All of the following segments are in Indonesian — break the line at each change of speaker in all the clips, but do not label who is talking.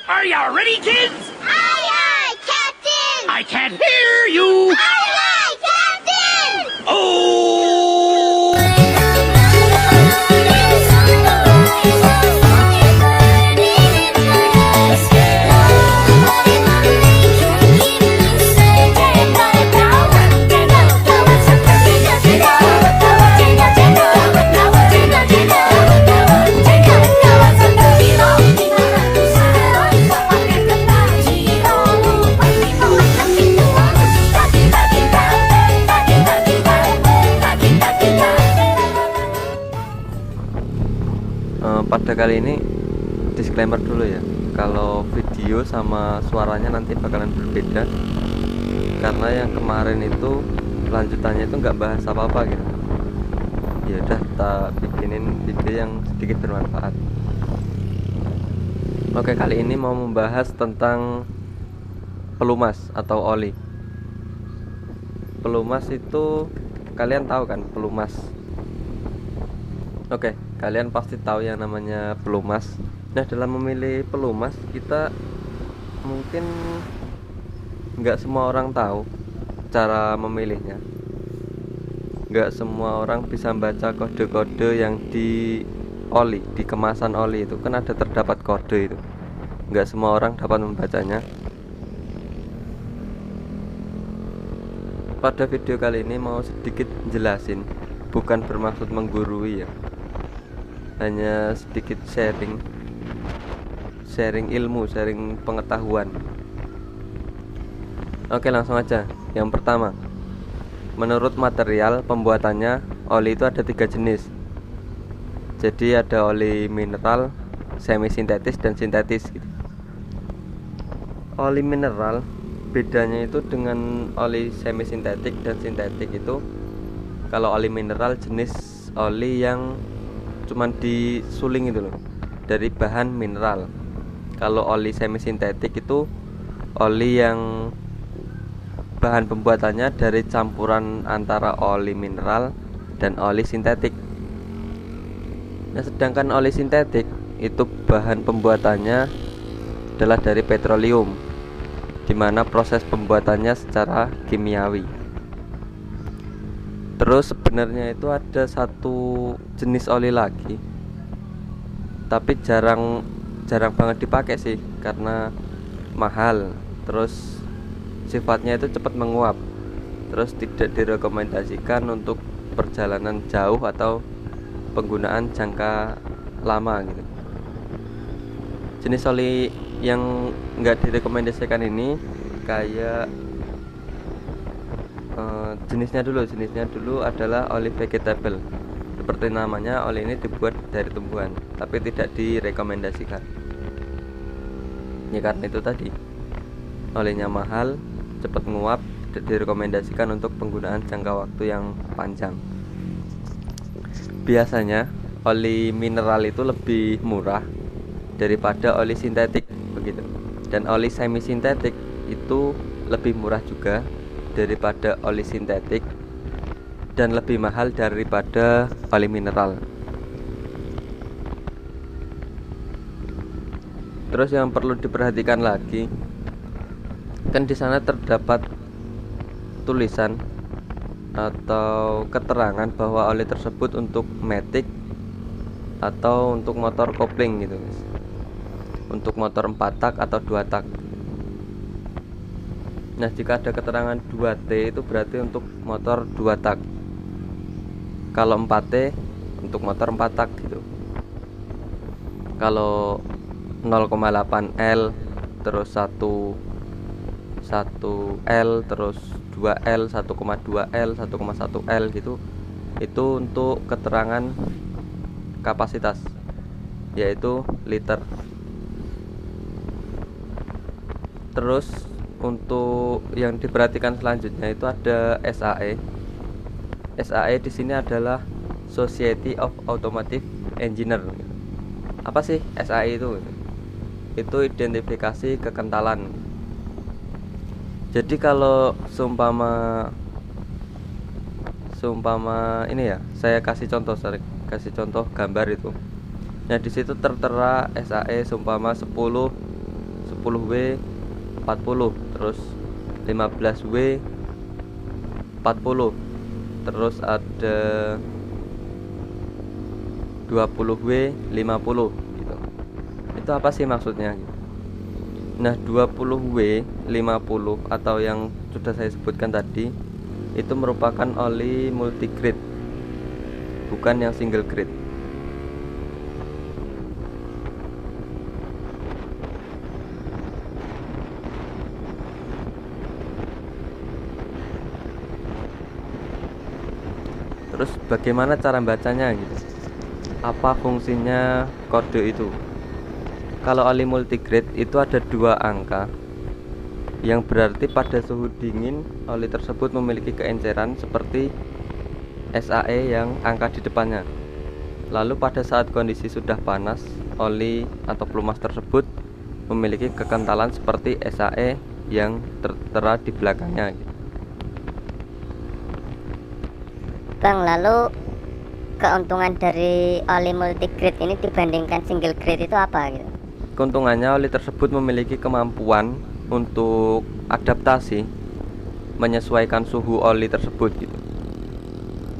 Are you ready, kids?
Aye, aye, Captain!
I can't hear you.
Aye, aye, Captain!
Oh!
Pada kali ini disclaimer dulu ya, kalau video sama suaranya nanti bakalan berbeda karena yang kemarin itu lanjutannya itu nggak bahas apa-apa gitu. Ya udah, kita bikinin video yang sedikit bermanfaat. Oke, kali ini mau membahas tentang pelumas atau oli. Pelumas itu kalian tahu kan, pelumas. Oke, kalian pasti tahu yang namanya pelumas. Nah, dalam memilih pelumas kita mungkin nggak semua orang tahu cara memilihnya. Nggak semua orang bisa baca kode-kode yang di oli, di kemasan oli itu kan ada terdapat kode itu. Nggak semua orang dapat membacanya. Pada video kali ini mau sedikit jelasin, bukan bermaksud menggurui ya, hanya sedikit sharing ilmu, sharing pengetahuan. Oke, langsung aja. Yang pertama, menurut material pembuatannya oli itu ada 3 jenis. Jadi ada oli mineral, semi sintetis, dan sintetis gitu. Oli mineral bedanya itu dengan oli semi sintetik dan sintetik itu, kalau oli mineral jenis oli yang cuman disuling itu loh, dari bahan mineral. Kalau oli semi sintetik itu oli yang bahan pembuatannya dari campuran antara oli mineral dan oli sintetik. Nah, sedangkan oli sintetik itu bahan pembuatannya adalah dari petroleum, di mana proses pembuatannya secara kimiawi. Terus sebenarnya itu ada satu jenis oli lagi, tapi jarang banget dipakai sih karena mahal. Terus sifatnya itu cepat menguap. Terus tidak direkomendasikan untuk perjalanan jauh atau penggunaan jangka lama gitu. Jenis oli yang nggak direkomendasikan ini kayak jenisnya dulu adalah oli vegetable. Seperti namanya, oli ini dibuat dari tumbuhan, tapi tidak direkomendasikan. Ya karena itu tadi, olinya mahal, cepat menguap, tidak direkomendasikan untuk penggunaan jangka waktu yang panjang. Biasanya oli mineral itu lebih murah daripada oli sintetik begitu. Dan oli semi sintetik itu lebih murah juga daripada oli sintetik dan lebih mahal daripada oli mineral. Terus yang perlu diperhatikan lagi, kan di sana terdapat tulisan atau keterangan bahwa oli tersebut untuk matic atau untuk motor kopling gitu guys. Untuk motor 4 tak atau 2 tak. Nah, jika ada keterangan 2T itu berarti untuk motor 2 tak. Kalau 4T untuk motor 4 tak gitu. Kalau 0,8L terus 1L terus 2L, 1,2L, 1,1L gitu, itu untuk keterangan kapasitas, yaitu liter. Terus untuk yang diperhatikan selanjutnya itu ada SAE. SAE di sini adalah Society of Automotive Engineer. Apa sih SAE itu? Itu identifikasi kekentalan. Jadi kalau seumpama ini ya, saya kasih contoh gambar itu. Nah, di situ tertera SAE seumpama 10 20W 40, terus 15W 40, terus ada 20W 50 gitu. Itu apa sih maksudnya? Nah, 20W 50 atau yang sudah saya sebutkan tadi itu merupakan oli multigrade, bukan yang single grade. Terus bagaimana cara bacanya gitu? Apa fungsinya kode itu? Kalau oli multigrade itu ada 2 angka, yang berarti pada suhu dingin oli tersebut memiliki keenceran seperti SAE yang angka di depannya. Lalu pada saat kondisi sudah panas, oli atau pelumas tersebut memiliki kekentalan seperti SAE yang tertera di belakangnya gitu.
Bang, lalu keuntungan dari oli multigrade ini dibandingkan single grade itu apa gitu?
Keuntungannya, oli tersebut memiliki kemampuan untuk adaptasi menyesuaikan suhu oli tersebut gitu.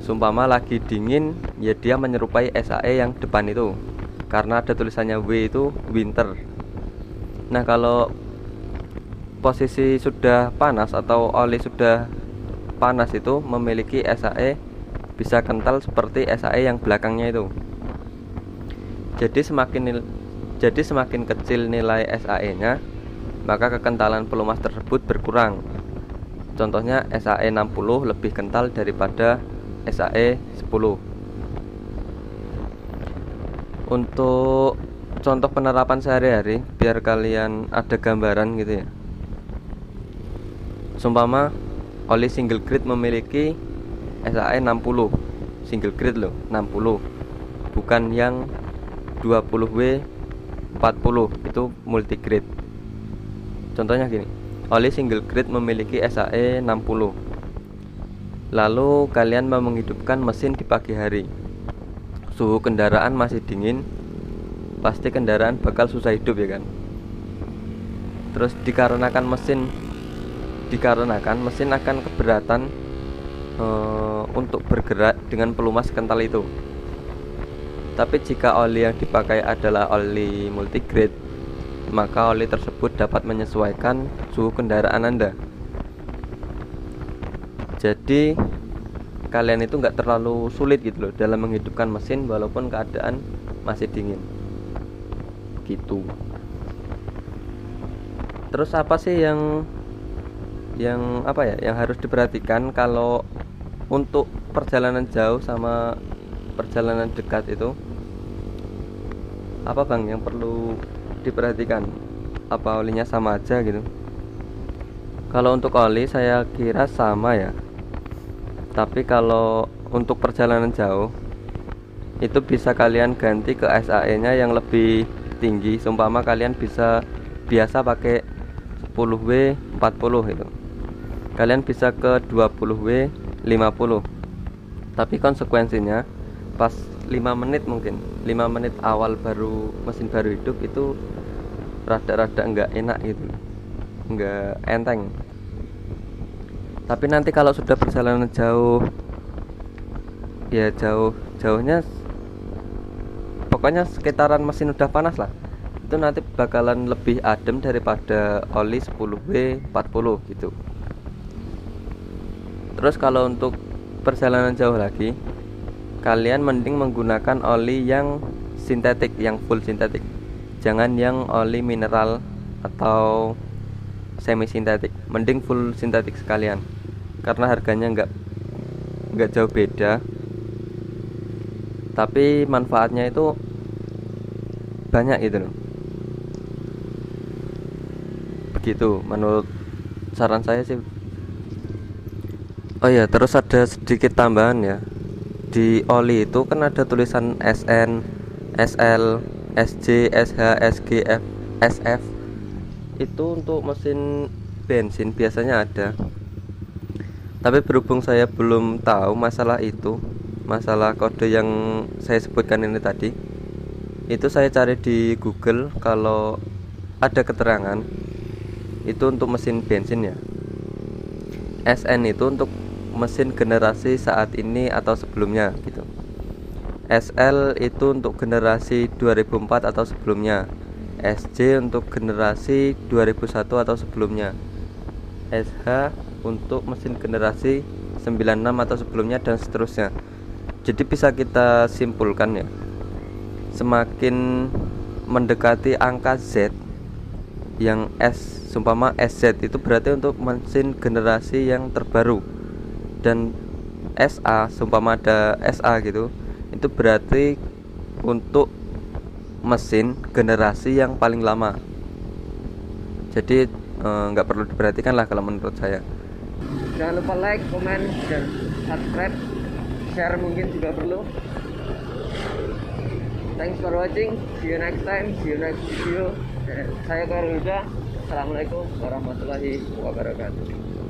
Sumpama lagi dingin, ya dia menyerupai SAE yang depan itu, karena ada tulisannya W itu winter. Nah, kalau posisi sudah panas atau oli sudah panas itu memiliki SAE bisa kental seperti SAE yang belakangnya itu. Jadi semakin kecil nilai SAE-nya, maka kekentalan pelumas tersebut berkurang. Contohnya SAE 60 lebih kental daripada SAE 10. Untuk contoh penerapan sehari-hari biar kalian ada gambaran gitu ya. Sumpama oli single grade memiliki SAE 60, single grade loh, 60, bukan yang 20W 40 itu multigrade. Contohnya gini, oli single grade memiliki SAE 60. Lalu kalian mau menghidupkan mesin di pagi hari, suhu kendaraan masih dingin, pasti kendaraan bakal susah hidup ya kan. Terus dikarenakan mesin akan keberatan untuk bergerak dengan pelumas kental itu. Tapi jika oli yang dipakai adalah oli multigrade, maka oli tersebut dapat menyesuaikan suhu kendaraan Anda. Jadi kalian itu nggak terlalu sulit gitu loh dalam menghidupkan mesin walaupun keadaan masih dingin gitu. Terus apa sih yang harus diperhatikan kalau untuk perjalanan jauh sama perjalanan dekat itu? Apa bang yang perlu diperhatikan? Apa olinya sama aja gitu? Kalau untuk oli saya kira sama ya. Tapi kalau untuk perjalanan jauh itu bisa kalian ganti ke SAE nya yang lebih tinggi. Seumpama kalian biasa pakai 10W 40 itu, kalian bisa ke 20W 50. Tapi konsekuensinya pas 5 menit, mungkin 5 menit awal mesin baru hidup itu rada-rada enggak enak gitu, enggak enteng. Tapi nanti kalau sudah perjalanan jauh, ya jauhnya pokoknya sekitaran mesin udah panas lah, itu nanti bakalan lebih adem daripada oli 10W 40 gitu. Terus kalau untuk perjalanan jauh lagi, kalian mending menggunakan oli yang sintetik, yang full sintetik. Jangan yang oli mineral atau semi sintetik. Mending full sintetik sekalian, karena harganya nggak jauh beda, tapi manfaatnya itu banyak gitu loh. Begitu menurut saran saya sih. Oh ya, terus ada sedikit tambahan ya. Di oli itu kan ada tulisan SN, SL, SJ, SH, SG, SF. Itu untuk mesin bensin biasanya ada. Tapi berhubung saya belum tahu masalah itu, masalah kode yang saya sebutkan ini tadi, itu saya cari di Google. Kalau ada keterangan itu untuk mesin bensin ya. SN itu untuk mesin generasi saat ini atau sebelumnya gitu. SL itu untuk generasi 2004 atau sebelumnya. SJ untuk generasi 2001 atau sebelumnya. SH untuk mesin generasi 96 atau sebelumnya, dan seterusnya. Jadi bisa kita simpulkan ya, semakin mendekati angka Z yang S, seumpama SZ itu berarti untuk mesin generasi yang terbaru, dan SA seumpama ada SA gitu, itu berarti untuk mesin generasi yang paling lama. Jadi nggak perlu diperhatikan lah kalau menurut saya. Jangan lupa like, komen, dan subscribe. Share mungkin juga perlu. Thanks for watching. See you next time. See you next video. Saya Khairul Huda. Assalamualaikum warahmatullahi wabarakatuh.